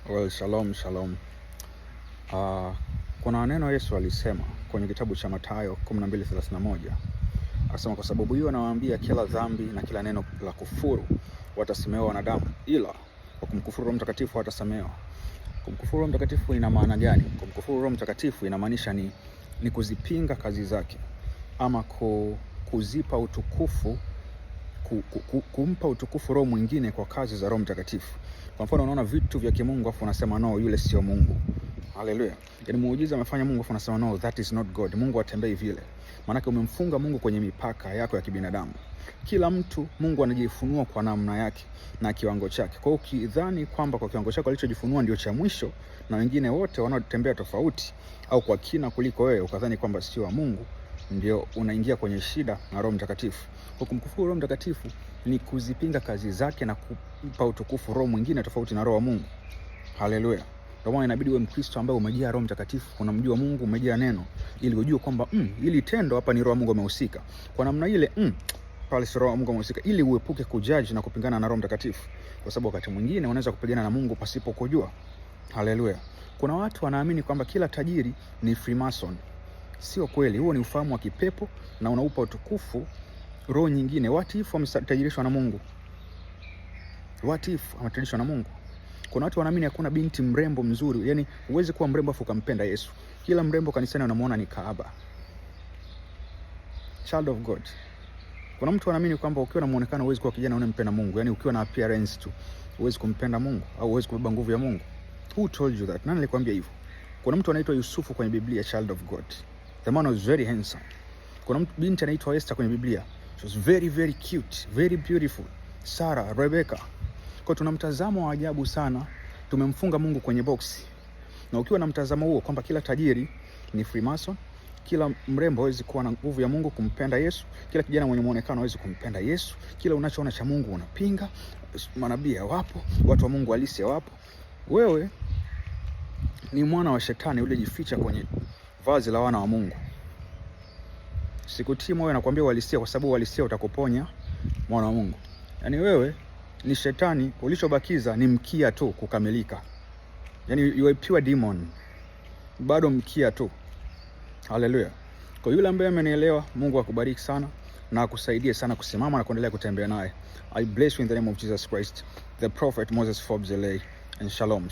Well, shalom. Kuna neno Yesu alisema kwenye kitabu cha Mathayo 12:31. Akasema, kwa sababu hiyo nawaambia, kila dhambi na kila neno la kufuru watasamehewa wanadamu, ila kwa kumkufuru Roho Mtakatifu hatasamehewa. Kumkufuru Roho Mtakatifu ina maana gani? Kumkufuru Roho Mtakatifu inamaanisha ni kuzipinga kazi zake, ama kuzipa utukufu, kumpa utukufu roho mwingine kwa kazi za Roho Mtakatifu. Kwa mfano, unaona vitu vya kimungu afu unasema no, yule sio Mungu. Haleluya. Yaani muujiza amefanya Mungu afu unasema no, that is not God. Mungu atembei vile. Maana umemfunga Mungu kwenye mipaka yako ya kibinadamu. Kila mtu Mungu anajifunua kwa namna yake na kiwango chake. Kwa hiyo ukidhani kwamba kwa kiwango chako alichojifunua ndio cha mwisho na wengine wote wanaotembea tofauti au kwa kina kuliko wewe, ukadhani kwamba sio wa Mungu, ndio unaingia kwenye shida na Roho Mtakatifu. Kwa kumkufuru Roho Mtakatifu ni kuzipinga kazi zake na kumpa utukufu roho mwingine tofauti na roho wa Mungu. Haleluya. Ndio maana inabidi uwe Mkristo ambaye umejaa Roho Mtakatifu, unamjua Mungu, umejaa neno, ili ujue kwamba ili tendo hapa ni roho wa Mungu amehusika. Kwa namna ile pale si roho wa Mungu amehusika, ili uepuke kujudge na kupingana na Roho Mtakatifu, kwa sababu wakati mwingine unaweza kupigana na Mungu pasipo kujua. Haleluya. Kuna watu wanaamini kwamba kila tajiri ni Freemason. Sio kweli. Huo ni ufahamu wa kipepo na unaupa utukufu roho nyingine. What if wametajirishwa na Mungu? What if wametajirishwa na Mungu? Kuna watu wanaamini hakuna binti mrembo mzuri. Yaani huwezi kuwa mrembo afu ukampenda Yesu. Kila mrembo kanisani unamuona ni kahaba. Child of God. Kuna mtu anaamini kwamba ukiwa na muonekano huwezi kuwa kijana unayempenda Mungu. Yaani ukiwa na appearance tu huwezi kumpenda Mungu au huwezi kubeba nguvu ya Mungu. Who told you that? Nani alikwambia hivyo? Kuna mtu anaitwa Yusufu kwenye Biblia, child of God. The man was very handsome. Kuna binti anaitwa Esther kwenye Biblia. She was very very cute, very beautiful. Sarah, Rebecca. Kwa tuna mtazamo wa ajabu sana. Tumemfunga Mungu kwenye boksi. Na ukiwa na mtazamo huo kwamba kila tajiri ni Freemason, kila mrembo hawezi kuwa na nguvu ya Mungu kumpenda Yesu, kila kijana mwenye muonekano hawezi kumpenda Yesu, kila unachoona cha Mungu unapinga, manabii wapo, watu wa Mungu halisi wapo, wewe ni mwana wa shetani uliyejificha kwenye vazi la wana wa Mungu. Sikutii moyo nakwambia uhalisia, kwa sababu uhalisia utakuponya, mwana wa Mungu. Yaani wewe ni shetani, ulichobakiza ni mkia tu kukamilika. Yaani you are pure demon. Bado mkia tu. Haleluya. Kwa yule ambaye amenielewa, Mungu akubariki sana na akusaidie sana kusimama na kuendelea kutembea naye. I bless you in the name of Jesus Christ, the prophet Moses Forbes LA, and shalom.